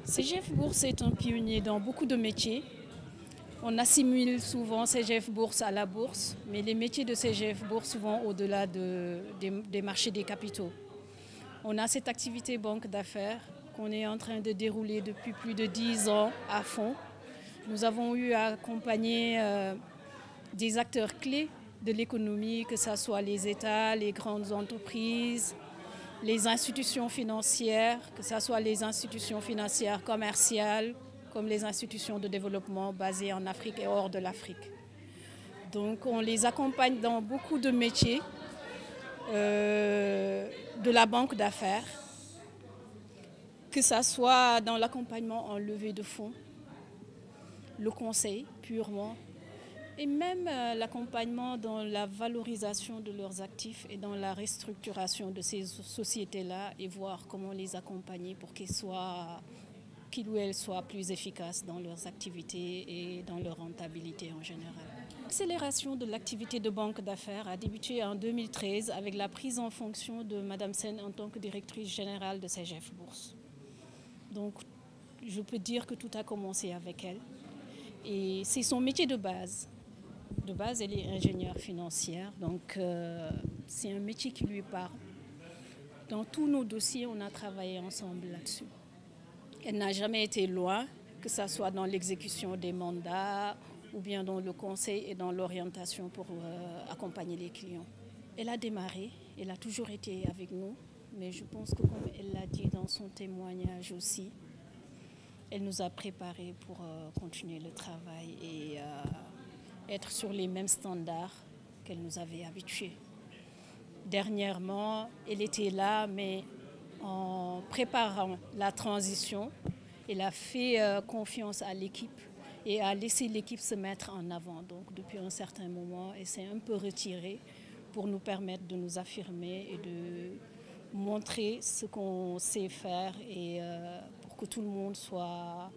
CGF Bourse est un pionnier dans beaucoup de métiers. On assimile souvent CGF Bourse à la bourse, mais les métiers de CGF Bourse vont au-delà des marchés des capitaux. On a cette activité banque d'affaires qu'on est en train de dérouler depuis plus de 10 ans à fond. Nous avons eu à accompagner des acteurs clés de l'économie, que ce soit les États, les grandes entreprises, les institutions financières, que ce soit les institutions financières commerciales, comme les institutions de développement basées en Afrique et hors de l'Afrique. Donc on les accompagne dans beaucoup de métiers de la banque d'affaires, que ce soit dans l'accompagnement en levée de fonds, le conseil purement, et même l'accompagnement dans la valorisation de leurs actifs et dans la restructuration de ces sociétés-là et voir comment les accompagner pour qu'ils ou elles soient plus efficaces dans leurs activités et dans leur rentabilité en général. L'accélération de l'activité de banque d'affaires a débuté en 2013 avec la prise en fonction de Mme Sen en tant que directrice générale de CGF Bourse. Donc je peux dire que tout a commencé avec elle et c'est son métier de base. De base, elle est ingénieure financière, donc c'est un métier qui lui parle. Dans tous nos dossiers, on a travaillé ensemble là-dessus. Elle n'a jamais été loin, que ce soit dans l'exécution des mandats ou bien dans le conseil et dans l'orientation pour accompagner les clients. Elle a démarré, elle a toujours été avec nous, mais je pense que comme elle l'a dit dans son témoignage aussi, elle nous a préparés pour continuer le travail et être sur les mêmes standards qu'elle nous avait habitués. Dernièrement, elle était là, mais en préparant la transition, elle a fait confiance à l'équipe et a laissé l'équipe se mettre en avant. Donc depuis un certain moment, elle s'est un peu retirée pour nous permettre de nous affirmer et de montrer ce qu'on sait faire et pour que tout le monde soit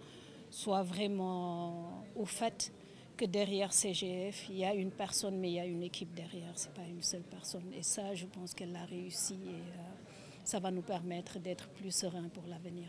vraiment au fait que derrière CGF, il y a une personne, mais il y a une équipe derrière, ce n'est pas une seule personne. Et ça, je pense qu'elle a réussi et ça va nous permettre d'être plus sereins pour l'avenir.